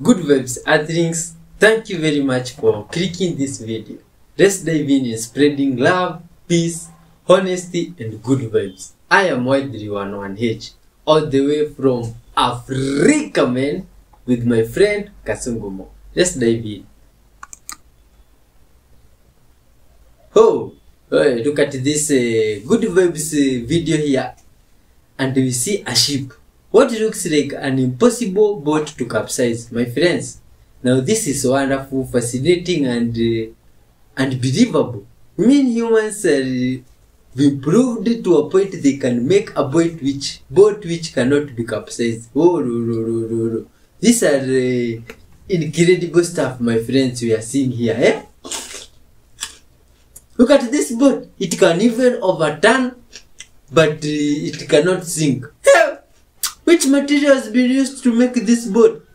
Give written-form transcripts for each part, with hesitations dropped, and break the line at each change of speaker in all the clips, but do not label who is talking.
Good vibes, Earthlings. Thank you very much for clicking this video. Let's dive in spreading love, peace, honesty, and good vibes. I am Y311H, all the way from Africa, man, with my friend Kasungumo. Let's dive in. Oh, look at this good vibes video here. And we see a ship. What looks like an impossible boat to capsize, my friends. Now this is wonderful, fascinating, and believable. I mean, humans are improved to a point they can make a boat which cannot be capsized. Oh, these are incredible stuff, my friends. We are seeing here. Eh? Look at this boat. It can even overturn, but it cannot sink. Which material has been used to make this boat?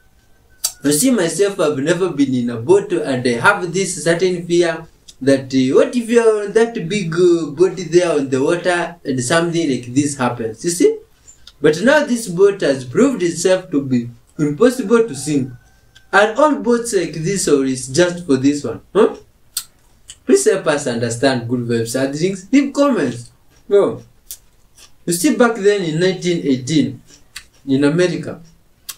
You see, myself, I've never been in a boat, and I have this certain fear that what if you're on that big boat there on the water and something like this happens, you see? But now this boat has proved itself to be impossible to sink. Are all boats like this, or is just for this one? Huh? Please help us understand good vibes and things. Leave comments. No. You see, back then in 1918, in America,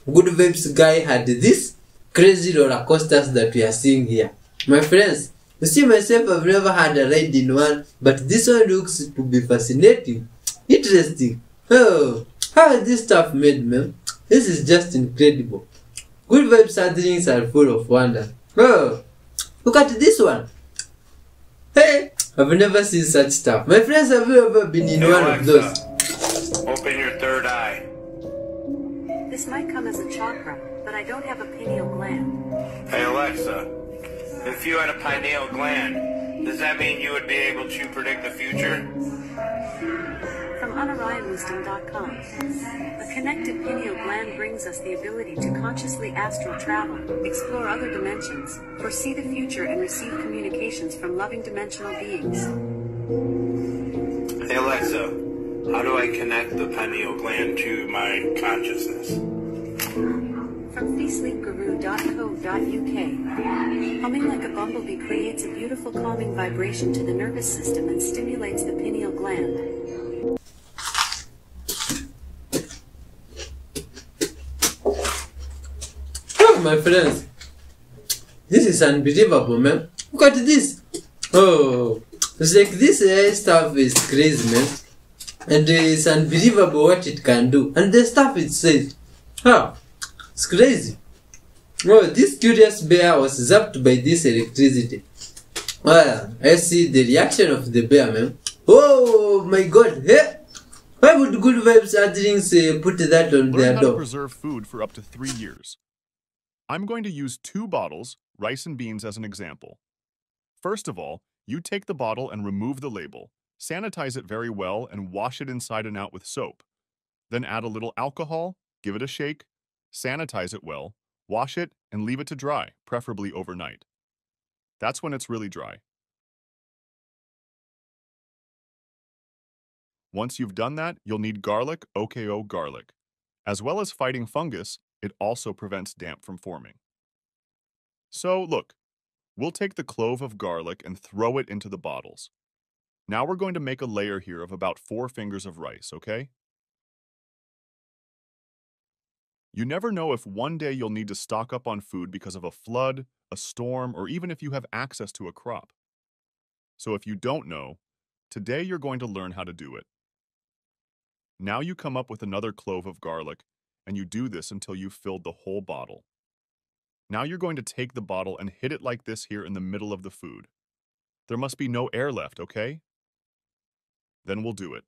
good vibes guy had this crazy roller coasters that we are seeing here. My friends, you see, myself, I've never had a ride in one, but this one looks to be fascinating, interesting. Oh, how is this stuff made, man? This is just incredible. Good vibes gatherings are full of wonder. Oh, look at this one. Hey, I've never seen such stuff. My friends, have you ever been in one of those?
Open your third eye.
This might come as a chakra, but I don't have a pineal gland.
Hey Alexa, if you had a pineal gland, does that mean you would be able to predict the future?
From unorignwisdom.com. A connected pineal gland brings us the ability to consciously astral travel, explore other dimensions, foresee the future, and receive communications from loving dimensional beings.
Hey Alexa, how do I connect the pineal gland to my consciousness?
From freesleepguru.co.uk. Humming like a bumblebee creates a beautiful calming vibration to the nervous system and stimulates the pineal gland.
Oh, my friends, this is unbelievable, man. Look at this. Oh, it's like this stuff is crazy, man. And it's unbelievable what it can do. And the stuff it says, it's crazy. Oh, this curious bear was zapped by this electricity. Well, I see the reaction of the bear, man. Oh my god, hey! Why would good vibes adlings put that on their
Learn how
door?
to preserve food for up to 3 years. I'm going to use 2 bottles, rice and beans, as an example. First of all, you take the bottle and remove the label. Sanitize it very well and wash it inside and out with soap. Then add a little alcohol, give it a shake, sanitize it well, wash it, and leave it to dry, preferably overnight. That's when it's really dry. Once you've done that, you'll need garlic, OKO garlic. As well as fighting fungus, it also prevents damp from forming. So look, we'll take the clove of garlic and throw it into the bottles. Now we're going to make a layer here of about 4 fingers of rice, okay? You never know if one day you'll need to stock up on food because of a flood, a storm, or even if you have access to a crop. So if you don't know, today you're going to learn how to do it. Now you come up with another clove of garlic, and you do this until you've filled the whole bottle. Now you're going to take the bottle and hit it like this here in the middle of the food. There must be no air left, okay? Then we'll do it.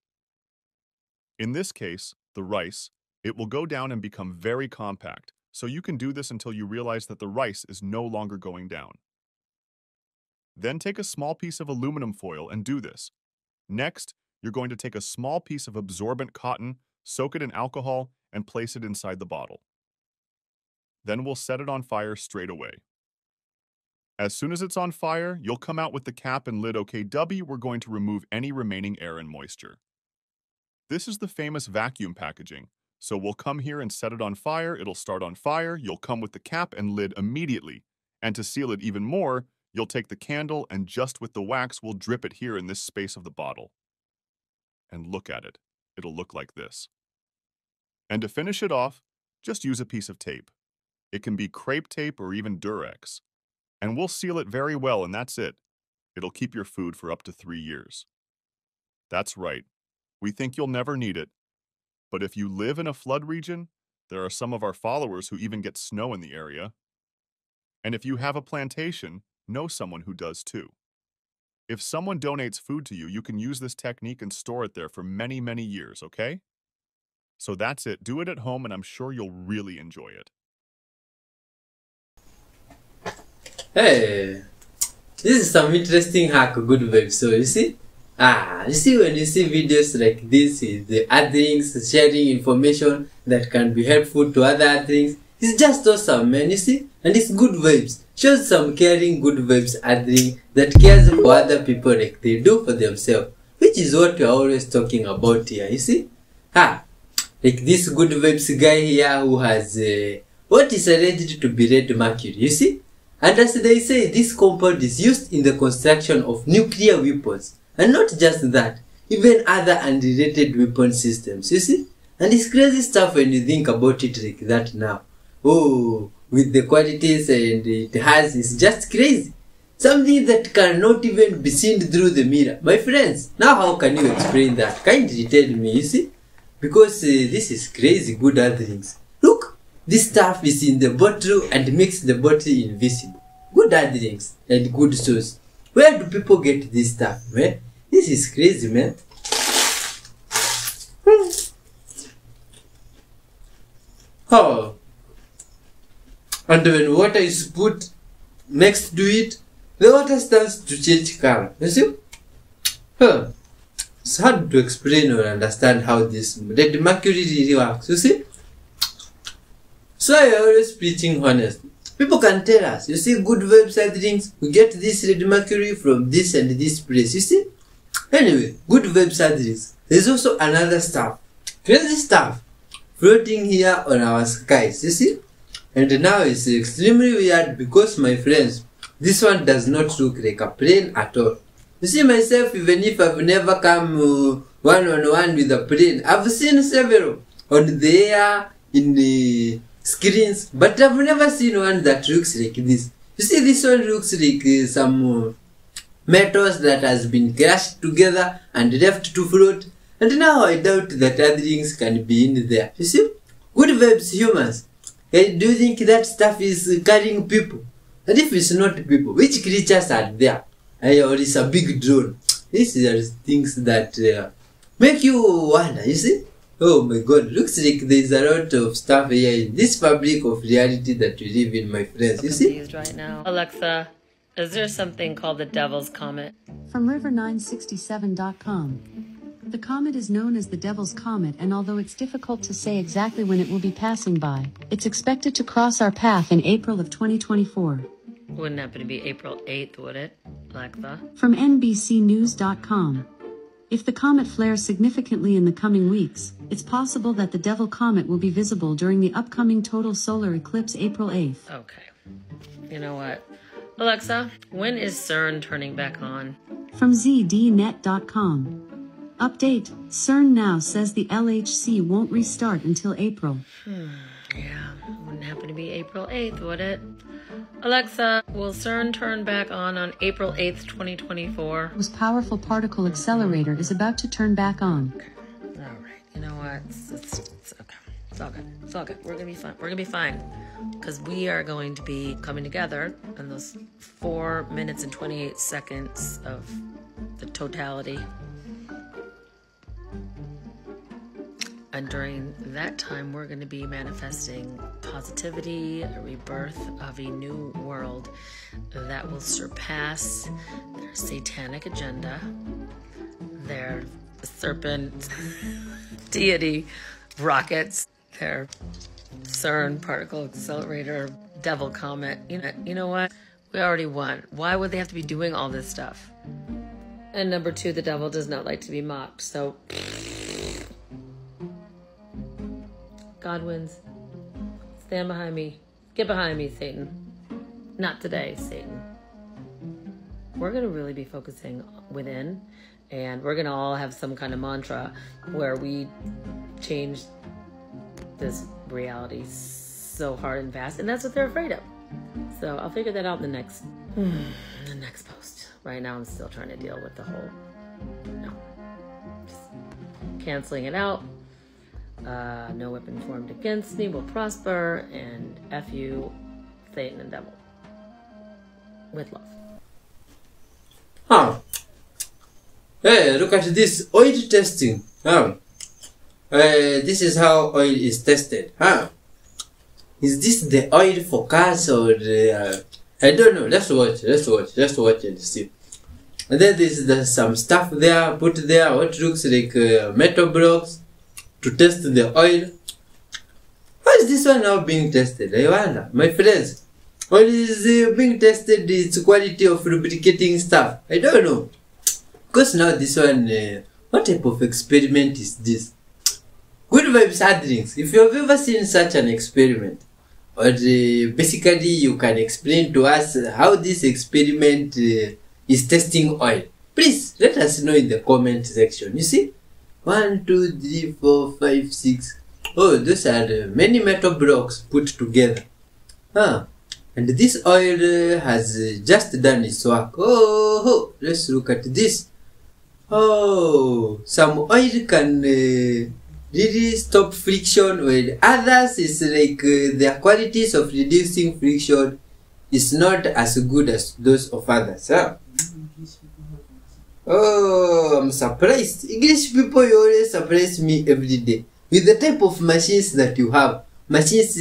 In this case, the rice, it will go down and become very compact, so you can do this until you realize that the rice is no longer going down. Then take a small piece of aluminum foil and do this. Next, you're going to take a small piece of absorbent cotton, soak it in alcohol, and place it inside the bottle. Then we'll set it on fire straight away. As soon as it's on fire, you'll come out with the cap and lid, okay? We're going to remove any remaining air and moisture. This is the famous vacuum packaging, So we'll come here and set it on fire. It'll start on fire. You'll come with the cap and lid immediately. And to seal it even more, you'll take the candle and just with the wax, we'll drip it here in this space of the bottle. And look at it. It'll look like this. And to finish it off, just use a piece of tape. It can be crepe tape or even Durex. And we'll seal it very well, and that's it. It'll keep your food for up to 3 years. That's right. We think you'll never need it. But if you live in a flood region, there are some of our followers who even get snow in the area. And if you have a plantation, know someone who does too. If someone donates food to you, you can use this technique and store it there for many, many years, okay? So that's it. Do it at home, and I'm sure you'll really enjoy it.
Hey, this is some interesting hack, good vibe. So you see, when you see videos like this, the Earthlings sharing information that can be helpful to other Earthlings, it's just awesome, man. You see, and it's good vibes. Shows some caring, good vibes Earthling that cares for other people like they do for themselves, which is what we're always talking about here. You see, like this good vibes guy here who has what is alleged to be red mercury. You see. And as they say, this compound is used in the construction of nuclear weapons. And not just that, even other unrelated weapon systems, you see? And it's crazy stuff when you think about it like that now. Oh, with the qualities and it has, it's just crazy. Something that cannot even be seen through the mirror. My friends, now how can you explain that? Kindly tell me, you see? Because this is crazy good Earthlings. Look! This stuff is in the bottle and makes the bottle invisible. Good Earthlings and good sauce. Where do people get this stuff, man? This is crazy, man. Oh. And when water is put next to it, the water starts to change color. You see? It's hard to explain or understand how this red mercury really works. You see? So I always preaching honest. People can tell us, you see, good website links, we get this red mercury from this and this place, you see? Anyway, good website links. There's also another stuff, crazy stuff, floating here on our skies, you see? And now it's extremely weird because, my friends, this one does not look like a plane at all. You see, myself, even if I've never come one-on-one with a plane, I've seen several on the air, in the screens, but I've never seen one that looks like this. You see, this one looks like some metals that has been crushed together and left to float, and now I doubt that Earthlings can be in there. You see? Good vibes, humans. Hey, do you think that stuff is carrying people? And if it's not people, which creatures are there? Or it's a big drone? These are things that make you wonder, you see? Oh my god, looks like there's a lot of stuff here in this fabric of reality that we live in, my friends. You see?
Right now. Alexa, is there something called the Devil's Comet?
From river967.com. The comet is known as the Devil's Comet, and although it's difficult to say exactly when it will be passing by, it's expected to cross our path in April of 2024.
Wouldn't happen to be April 8th, would it, Alexa?
From NBCnews.com. If the comet flares significantly in the coming weeks, it's possible that the Devil Comet will be visible during the upcoming total solar eclipse April 8th.
Okay. You know what? Alexa, when is CERN turning back on?
From ZDNet.com. Update, CERN now says the LHC won't restart until April.
Yeah, wouldn't happen to be April 8th, would it? Alexa, will CERN turn back on April 8th, 2024?
Whose powerful particle accelerator is about to turn back on.
Okay. All right. You know what? It's okay. It's all good. It's all good. We're going to be fine. We're going to be fine. Because we are going to be coming together in those 4 minutes and 28 seconds of the totality. And during that time, we're going to be manifesting positivity, a rebirth of a new world that will surpass their satanic agenda, their serpent deity rockets, their CERN particle accelerator devil comet. You know what? We already won. Why would they have to be doing all this stuff? And number 2, the devil does not like to be mocked. So Godwins, stand behind me. Get behind me, Satan. Not today, Satan. We're going to really be focusing within, and we're going to all have some kind of mantra where we change this reality so hard and fast, and that's what they're afraid of. So I'll figure that out in the next post. Right now I'm still trying to deal with the whole, just canceling it out. No weapon formed against me will prosper, and F you, Satan and devil. With love.
Hey, look at this oil testing. This is how oil is tested. Is this the oil for cars or I don't know. Let's watch and see. And then there's some stuff there, put there, what looks like metal blocks to test the oil. How is this one now being tested? I wonder, my friends. What is being tested? Its quality of lubricating stuff. I don't know. Because now this one, what type of experiment is this? Good vibes hard drinks. If you have ever seen such an experiment, or basically you can explain to us how this experiment is testing oil, please let us know in the comment section. You see, 1, 2, 3, 4, 5, 6. Oh, those are many metal blocks put together. And this oil has just done its work. Oh, let's look at this. Oh, some oil can really stop friction, while others is like their qualities of reducing friction is not as good as those of others. Oh, I'm surprised. English people, you always surprise me every day with the type of machines that you have. Machines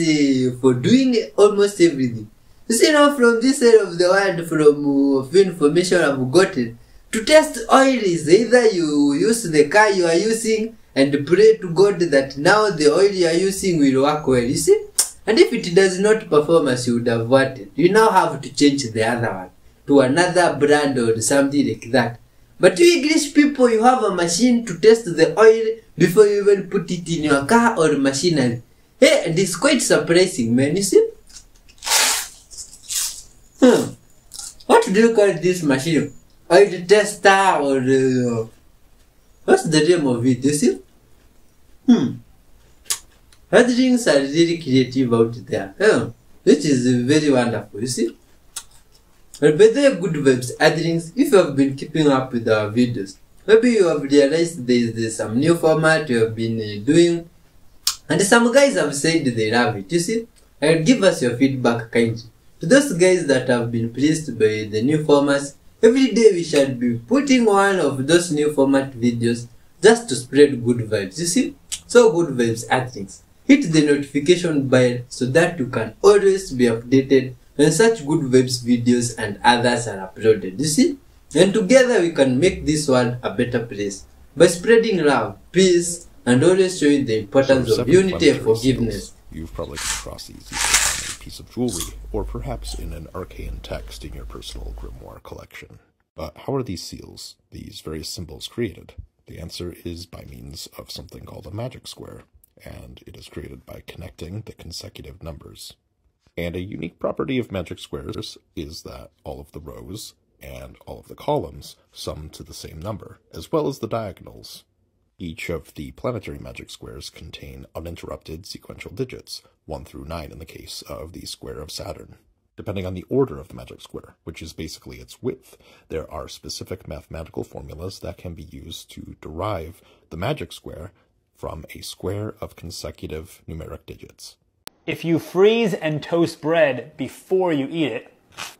for doing almost everything. You see now, from this side of the world, from information I've gotten, to test oil is either you use the car you are using and pray to God that now the oil you are using will work well, you see? And if it does not perform as you would have wanted, you now have to change the other one to another brand or something like that. But you English people, you have a machine to test the oil before you even put it in your car or machinery. Hey, and it's quite surprising, man, you see? What do you call this machine? Oil tester or what's the name of it, you see? Hard drinks are really creative out there. Which is very wonderful, you see? But by the good vibes, hard drinks, if you have been keeping up with our videos, maybe you have realized there's some new format you have been doing, and some guys have said they love it, you see? And give us your feedback kindly. To those guys that have been pleased by the new formats, every day we shall be putting one of those new format videos just to spread good vibes, you see? So good vibes are things. Hit the notification bell so that you can always be updated when such good vibes videos and others are uploaded, you see? And together we can make this world a better place by spreading love, peace, and always showing the importance of unity and forgiveness.
You've probably come across these either on a piece of jewelry, or perhaps in an arcane text in your personal grimoire collection. But how are these seals, these various symbols, created? The answer is by means of something called a magic square, and it is created by connecting the consecutive numbers. And a unique property of magic squares is that all of the rows and all of the columns sum to the same number, as well as the diagonals. Each of the planetary magic squares contain uninterrupted sequential digits, 1 through 9 in the case of the square of Saturn. Depending on the order of the magic square, which is basically its width, there are specific mathematical formulas that can be used to derive the magic square from a square of consecutive numeric digits.
If you freeze and toast bread before you eat it,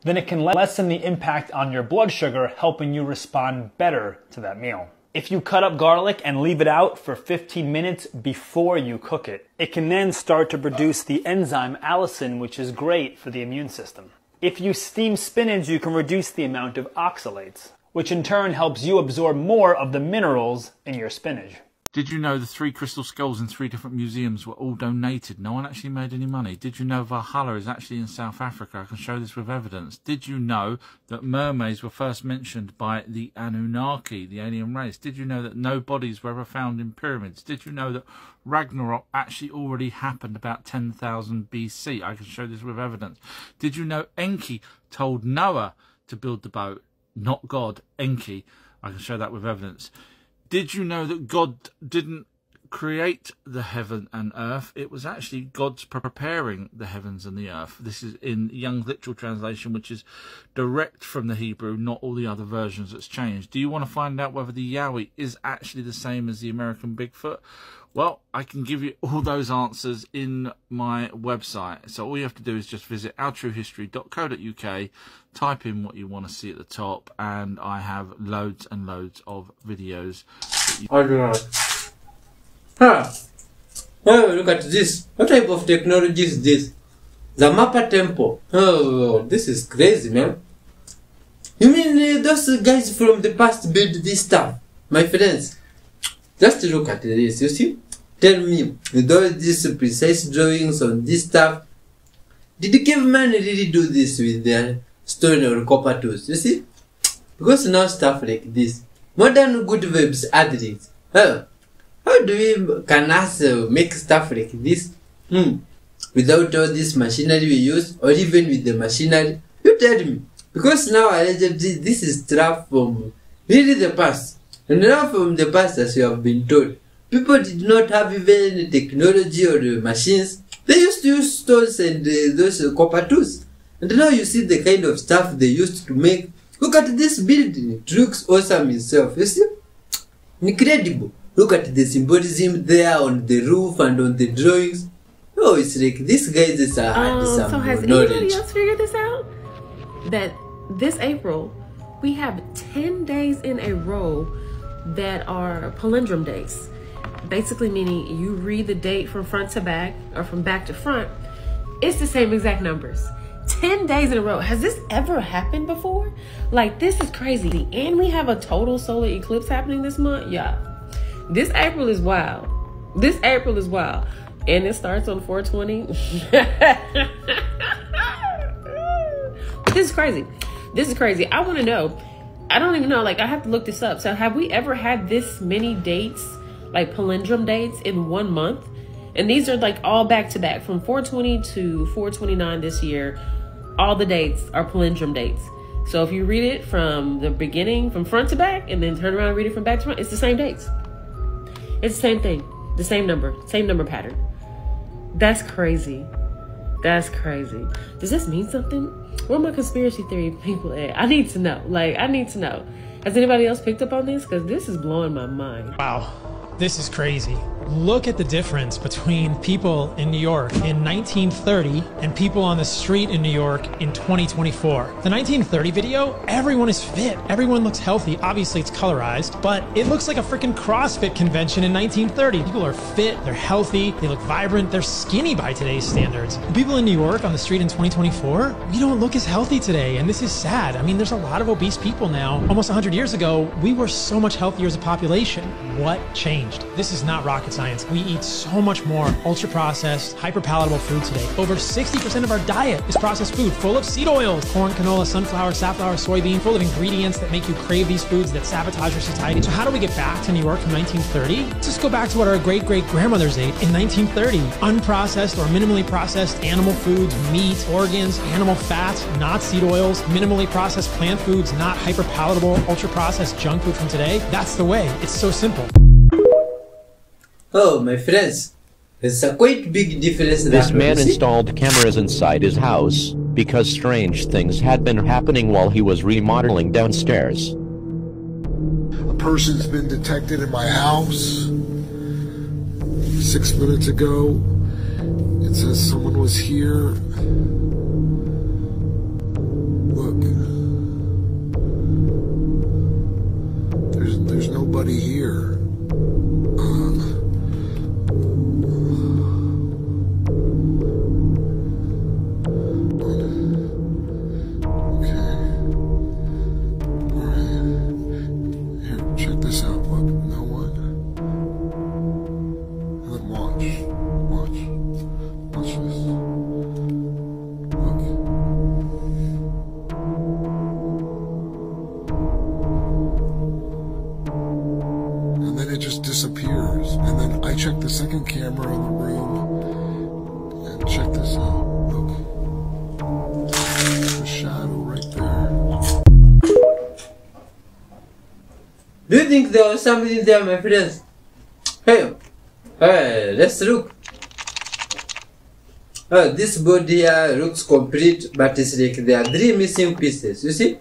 then it can lessen the impact on your blood sugar, helping you respond better to that meal. If you cut up garlic and leave it out for 15 minutes before you cook it, it can then start to produce the enzyme allicin, which is great for the immune system. If you steam spinach, you can reduce the amount of oxalates, which in turn helps you absorb more of the minerals in your spinach.
Did you know the 3 crystal skulls in 3 different museums were all donated? No one actually made any money. Did you know Valhalla is actually in South Africa? I can show this with evidence. Did you know that mermaids were first mentioned by the Anunnaki, the alien race? Did you know that no bodies were ever found in pyramids? Did you know that Ragnarok actually already happened about 10,000 BC? I can show this with evidence. Did you know Enki told Noah to build the boat? Not God, Enki. I can show that with evidence. Did you know that God didn't create the heaven and earth? It was actually God's preparing the heavens and the earth. This is in Young's literal translation, which is direct from the Hebrew, not all the other versions that's changed. Do you want to find out whether the Yowie is actually the same as the American Bigfoot? Well, I can give you all those answers in my website. So all you have to do is just visit ourtruehistory.co.uk, type in what you want to see at the top, and I have loads and loads of videos.
Oh, look at this. What type of technology is this? The Mappa Temple. Oh, this is crazy, man. You mean those guys from the past built this stuff? My friends, just look at this, you see? Tell me, with all these precise drawings on this stuff, did cavemen really do this with their stone or copper tools, you see? Because now stuff like this, modern good webs add things. How do we, can us make stuff like this? Without all this machinery we use, or even with the machinery? You tell me. Because now allegedly this is stuff from really the past. And now from the past, as you have been told, people did not have even technology or machines. They used to use stones and those copper tools. And now you see the kind of stuff they used to make. Look at this building. It looks awesome itself. You see? Incredible. Look at the symbolism there on the roof and on the drawings. Oh, it's like these guys had some
so has
knowledge.
anybody else figured this out? That this April, we have 10 days in a row that are palindrome days. Basically meaning you read the date from front to back or from back to front, it's the same exact numbers. 10 days in a row. Has this ever happened before? Like, this is crazy. And we have a total solar eclipse happening this month. Yeah. This April is wild. This April is wild. And it starts on 4/20. But this is crazy. This is crazy. I want to know. I don't even know. Like, I have to look this up. So have we ever had this many dates, like palindrome dates in 1 month? And these are like all back to back from 4/20 to 4/29 this year. All the dates are palindrome dates. So if you read it from the beginning, from front to back, and then turn around and read it from back to front, it's the same dates. It's the same thing. The same number pattern. That's crazy. That's crazy. Does this mean something? Where are my conspiracy theory people at? I need to know. Like, I need to know. Has anybody else picked up on this? Because this is blowing my mind.
Wow. This is crazy. Look at the difference between people in New York in 1930 and people on the street in New York in 2024. The 1930 video, everyone is fit. Everyone looks healthy. Obviously, it's colorized, but it looks like a freaking CrossFit convention in 1930. People are fit, they're healthy, they look vibrant, they're skinny by today's standards. People in New York on the street in 2024, we don't look as healthy today, and this is sad. I mean, there's a lot of obese people now. Almost 100 years ago, we were so much healthier as a population. What changed? This is not rocket science. We eat so much more ultra-processed, hyper-palatable food today. Over 60% of our diet is processed food, full of seed oils, corn, canola, sunflower, safflower, soybean, full of ingredients that make you crave these foods that sabotage your satiety. So how do we get back to New York from 1930? Let's just go back to what our great-great-grandmothers ate in 1930. Unprocessed or minimally processed animal foods, meat, organs, animal fats, not seed oils, minimally processed plant foods, not hyper-palatable, ultra-processed junk food from today. That's the way. It's so simple.
Oh, my friends, it's a quite big difference.
This man installed cameras inside his house because strange things had been happening while he was remodeling downstairs.
A person's been detected in my house 6 minutes ago. It says someone was here. Look. There's nobody here. I checked the second camera in the room, and check this out. Look, the shadow right there.
Do you think there was something there, my friends? Hey, let's look. This board here looks complete, but it's like there are 3 missing pieces, you see?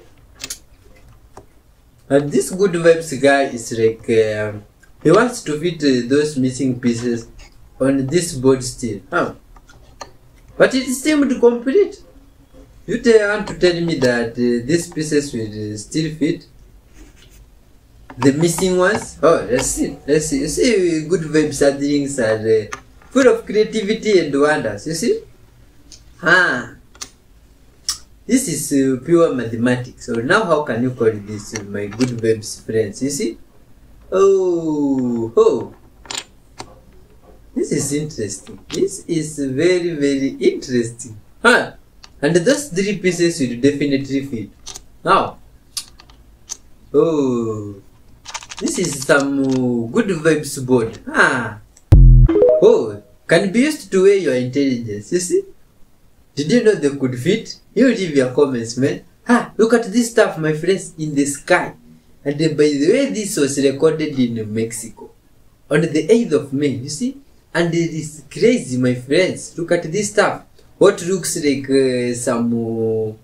And this good vibes guy is like, he wants to fit those missing pieces on this board still. But it seemed complete. You want to tell me that these pieces will still fit? The missing ones? Oh, let's see. Let's see. You see, good web things are full of creativity and wonders. You see? This is pure mathematics. So now how can you call this my good webs friends? You see? Oh. This is interesting. This is very, very interesting. And those 3 pieces will definitely fit. Now. Oh. This is some good vibes board. Oh, can be used to weigh your intelligence, you see? Did you know they could fit? You leave your comments, man. Look at this stuff, my friends, in the sky. And by the way, this was recorded in Mexico on the 8th of May, you see? And it is crazy, my friends. Look at this stuff. What looks like some...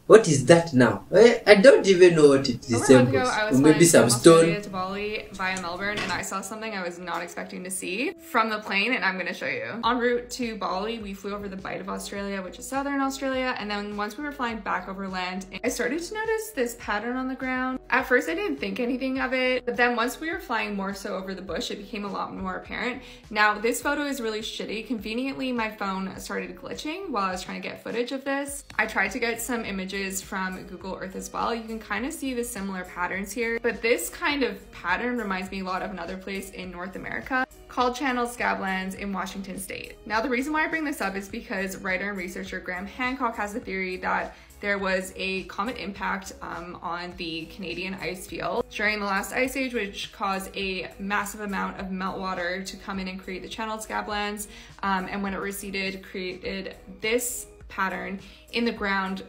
what is that now? I don't even know what it resembles.
I was
maybe some stone.
To Bali via Melbourne, and I saw something I was not expecting to see from the plane, and I'm going to show you. En route to Bali, we flew over the Bight of Australia, which is southern Australia, and then once we were flying back over land, I started to notice this pattern on the ground. At first, I didn't think anything of it, but then once we were flying more so over the bush, it became a lot more apparent. Now, this photo is really shitty. Conveniently, my phone started glitching while I was trying to get footage of this. I tried to get some images from Google Earth as well. You can kind of see the similar patterns here, but this kind of pattern reminds me a lot of another place in North America called Channel Scablands in Washington State. Now, the reason why I bring this up is because writer and researcher Graham Hancock has a theory that there was a comet impact on the Canadian ice field during the last ice age, which caused a massive amount of meltwater to come in and create the Channel Scablands. And when it receded, created this pattern in the ground,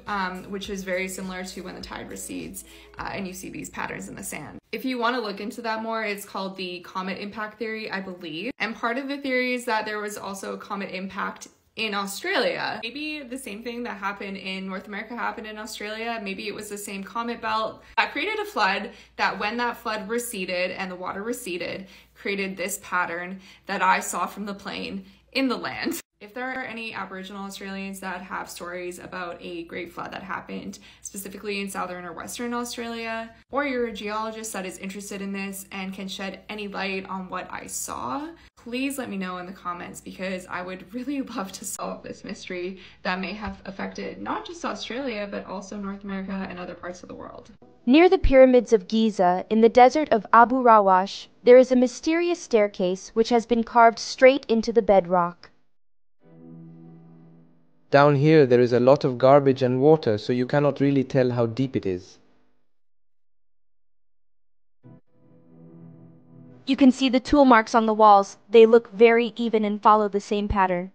which is very similar to when the tide recedes, and you see these patterns in the sand. If you want to look into that more, it's called the comet impact theory, I believe. And part of the theory is that there was also a comet impact in Australia. Maybe the same thing that happened in North America happened in Australia. Maybe it was the same comet belt that created a flood, that when that flood receded and the water receded, created this pattern that I saw from the plane in the land. If there are any Aboriginal Australians that have stories about a great flood that happened specifically in Southern or Western Australia, or you're a geologist that is interested in this and can shed any light on what I saw, please let me know in the comments, because I would really love to solve this mystery that may have affected not just Australia, but also North America and other parts of the world.
Near the pyramids of Giza, in the desert of Abu Rawash, there is a mysterious staircase which has been carved straight into the bedrock.
Down here there is a lot of garbage and water, so you cannot really tell how deep it is.
You can see the tool marks on the walls. They look very even and follow the same pattern.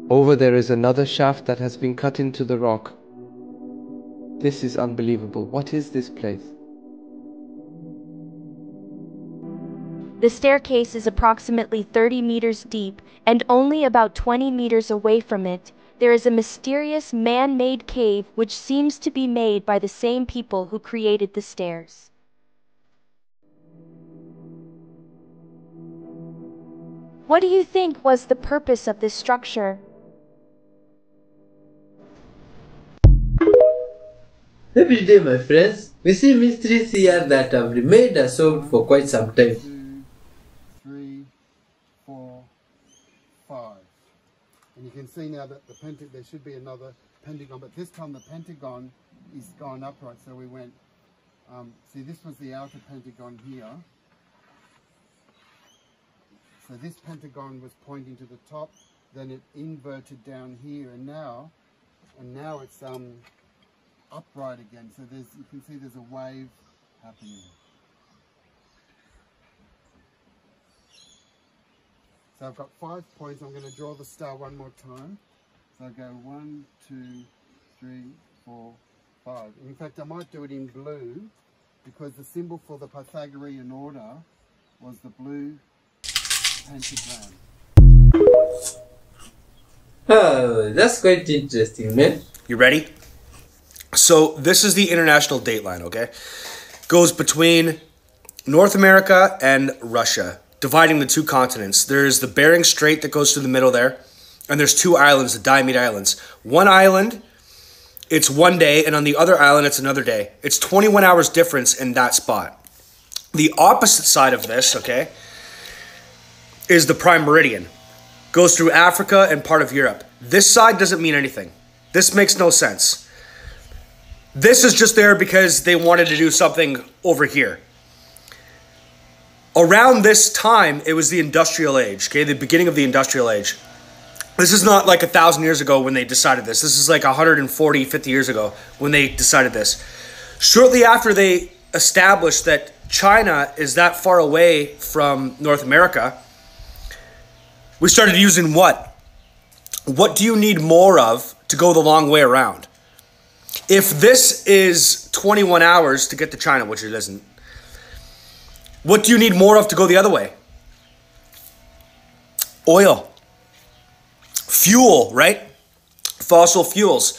Over there is another shaft that has been cut into the rock. This is unbelievable. What is this place?
The staircase is approximately 30 meters deep, and only about 20 meters away from it, there is a mysterious man-made cave which seems to be made by the same people who created the stairs. What do you think was the purpose of this structure?
Every day, my friends, we see mysteries here that have remained unsolved for quite some time.
2, 3, 4, 5. And you can see now that there should be another pentagon, but this time the pentagon is gone upright. So we went, see, this was the outer pentagon here. So this pentagon was pointing to the top, then it inverted down here, and now it's upright again. So you can see there's a wave happening. So I've got 5 points. I'm going to draw the star one more time. So I go 1, 2, 3, 4, 5. In fact, I might do it in blue because the symbol for the Pythagorean order was the blue pentagram.
Oh, that's quite interesting, man.
You ready? So this is the international date line, okay? Goes between North America and Russia, dividing the 2 continents. There's the Bering Strait that goes through the middle there, and there's 2 islands, the Diomede Islands. One island, it's 1 day, and on the other island, it's another day. It's 21 hours difference in that spot. The opposite side of this, okay, is the Prime Meridian. Goes through Africa and part of Europe. This side doesn't mean anything. This makes no sense. This is just there because they wanted to do something over here. Around this time, it was the Industrial Age, okay, the beginning of the Industrial Age. This is not like 1,000 years ago when they decided this. This is like 140, 50 years ago when they decided this. Shortly after they established that China is that far away from North America, we started using what? What do you need more of to go the long way around? If this is 21 hours to get to China, which it isn't, what do you need more of to go the other way? Oil. Fuel, right? Fossil fuels.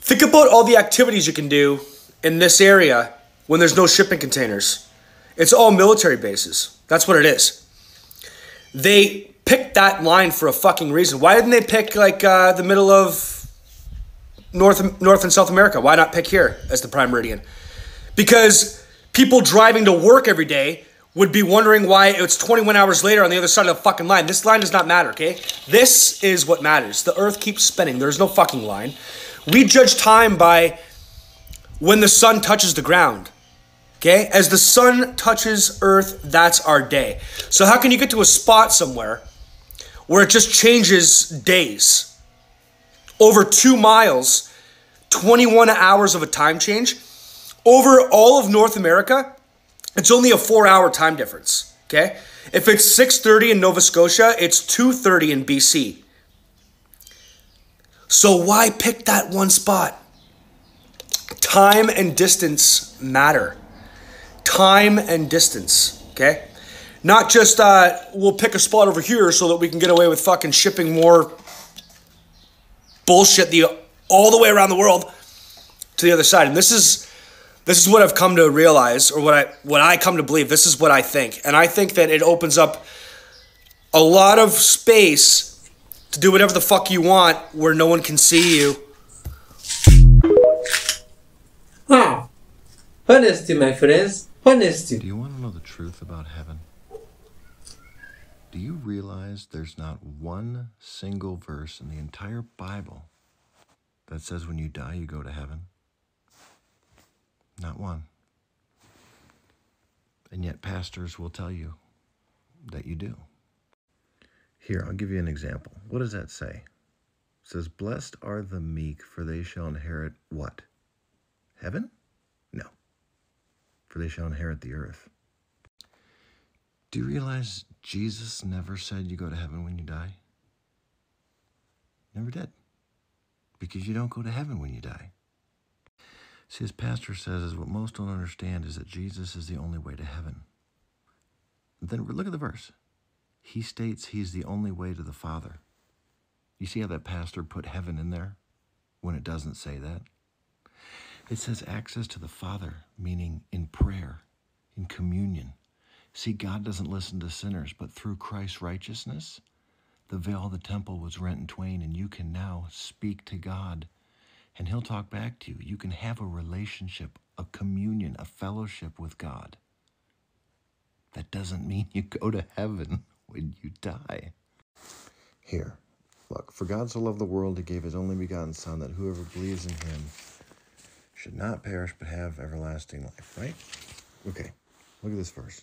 Think about all the activities you can do in this area when there's no shipping containers. It's all military bases. That's what it is. They picked that line for a fucking reason. Why didn't they pick like the middle of North and South America? Why not pick here as the Prime Meridian? Because people driving to work every day would be wondering why it's 21 hours later on the other side of the fucking line. This line does not matter, okay? This is what matters. The earth keeps spinning. There's no fucking line. We judge time by when the sun touches the ground. Okay? As the sun touches earth, that's our day. So how can you get to a spot somewhere where it just changes days? Over 2 miles, 21 hours of a time change. Over all of North America, it's only a 4-hour time difference. Okay? If it's 6:30 in Nova Scotia, it's 2:30 in BC. So why pick that one spot? Time and distance matter. Time and distance, okay? Not just, we'll pick a spot over here so that we can get away with fucking shipping more bullshit all the way around the world to the other side. And this is what I've come to realize, or what I come to believe. This is what I think. And I think that it opens up a lot of space to do whatever the fuck you want where no one can see you.
Huh. Honesty, my friends. Honesty.
Do you want to know the truth about heaven? Do you realize there's not one single verse in the entire Bible that says when you die you go to heaven? Not one. And yet pastors will tell you that you do. Here, I'll give you an example. What does that say? It says, "Blessed are the meek, for they shall inherit" what? Heaven? No. For they shall inherit the earth. Do you realize Jesus never said you go to heaven when you die? Never did. Because you don't go to heaven when you die. See, as pastor says, is what most don't understand is that Jesus is the only way to heaven. Then look at the verse. He states he's the only way to the Father. You see how that pastor put heaven in there when it doesn't say that? It says access to the Father, meaning in prayer, in communion. See, God doesn't listen to sinners, but through Christ's righteousness, the veil of the temple was rent in twain, and you can now speak to God, and he'll talk back to you. You can have a relationship, a communion, a fellowship with God. That doesn't mean you go to heaven when you die. Here, look, for God so loved the world, he gave his only begotten Son, that whoever believes in him should not perish but have everlasting life, right? Okay, look at this verse.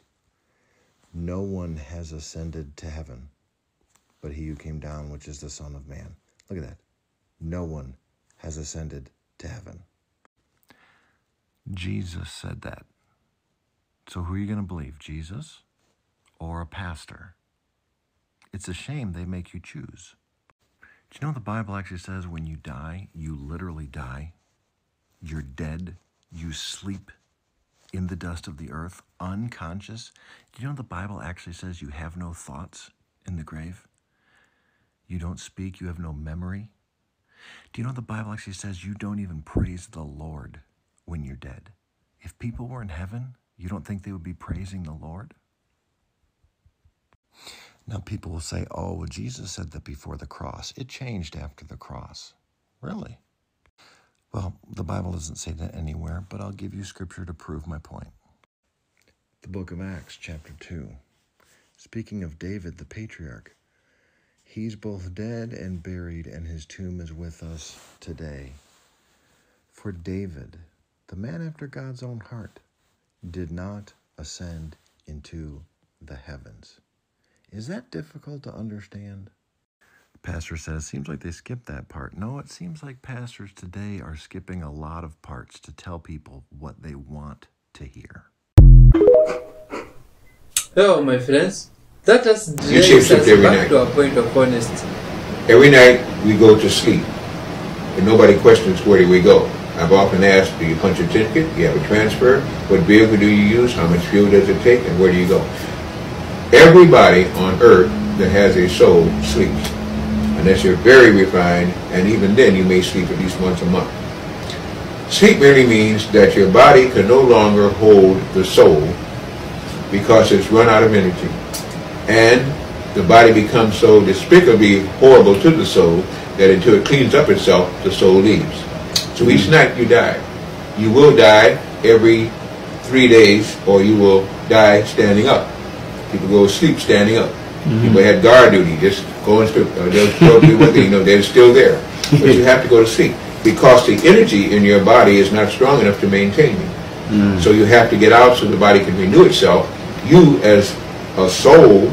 No one has ascended to heaven but he who came down, which is the Son of Man. Look at that. No one has ascended to heaven. Jesus said that. So who are you going to believe, Jesus or a pastor? It's a shame they make you choose. Do you know the Bible actually says when you die, you literally die? You're dead. You sleep in the dust of the earth, unconscious. Do you know the Bible actually says you have no thoughts in the grave? You don't speak. You have no memory. Do you know the Bible actually says you don't even praise the Lord when you're dead? If people were in heaven, you don't think they would be praising the Lord? Now people will say, oh, well, Jesus said that before the cross. It changed after the cross. Really? Well, the Bible doesn't say that anywhere, but I'll give you scripture to prove my point. The book of Acts, chapter 2. Speaking of David, the patriarch, he's both dead and buried, and his tomb is with us today. For David, the man after God's own heart, did not ascend into the heavens. Is that difficult to understand? The pastor says, seems like they skipped that part. No, it seems like pastors today are skipping a lot of parts to tell people what they want to hear.
Oh, my friends, that has
You shift
us
every
back
night.
to a point of honesty.
Every night we go to sleep, and nobody questions where do we go. I've often asked, do you punch a ticket? Do you have a transfer? What vehicle do you use? How much fuel does it take? And where do you go? Everybody on earth that has a soul sleeps, unless you're very refined, and even then you may sleep at least once a month. Sleep merely means that your body can no longer hold the soul because it's run out of energy. And the body becomes so despicably horrible to the soul that until it cleans up itself, the soul leaves. So each night you die. You will die every 3 days, or you will die standing up. People go to sleep standing up. People had guard duty, just go and sleep. They're still there. But you have to go to sleep because the energy in your body is not strong enough to maintain you. So you have to get out so the body can renew itself. You, as a soul,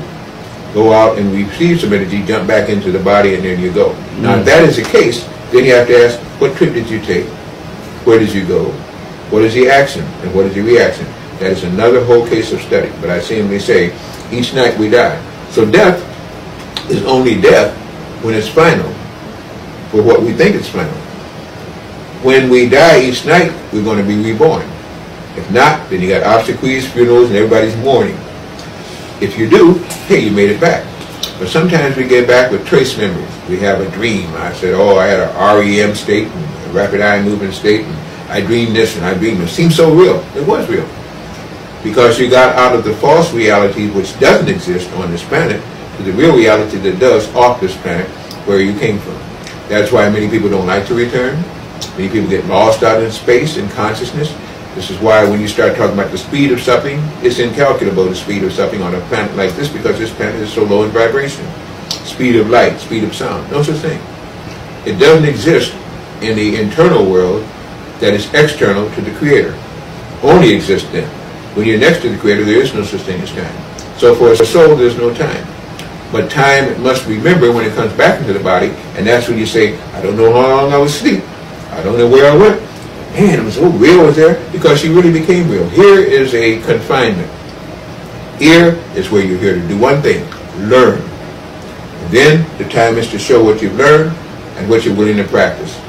go out and receive some energy, jump back into the body, and then you go. Now, if that is the case, then you have to ask, what trip did you take? Where did you go? What is the action? And what is the reaction? That is another whole case of study. But I simply say, each night we die. So death is only death when it's final, for what we think is final. When we die each night, we're going to be reborn. If not, then you got obsequies, funerals, and everybody's mourning. If you do, hey, you made it back. But sometimes we get back with trace memories. We have a dream. I said, oh, I had a REM state, and a rapid eye movement state, and I dreamed this and I dreamed it. It seemed so real. It was real. Because you got out of the false reality which doesn't exist on this planet to the real reality that does off this planet where you came from. That's why many people don't like to return. Many people get lost out in space and consciousness. This is why when you start talking about the speed of something, it's incalculable, the speed of something on a planet like this, because this planet is so low in vibration. Speed of light, speed of sound, no such thing. It doesn't exist in the internal world that is external to the Creator. Only exists then. When you're next to the Creator, there is no such thing as time. So for a soul, there's no time. But time it must remember when it comes back into the body, and that's when you say, I don't know how long I was asleep. I don't know where I went. Man, it was so real was there, because she really became real. Here is a confinement. Here is where you're here to do one thing, learn. And then the time is to show what you've learned and what you're willing to practice.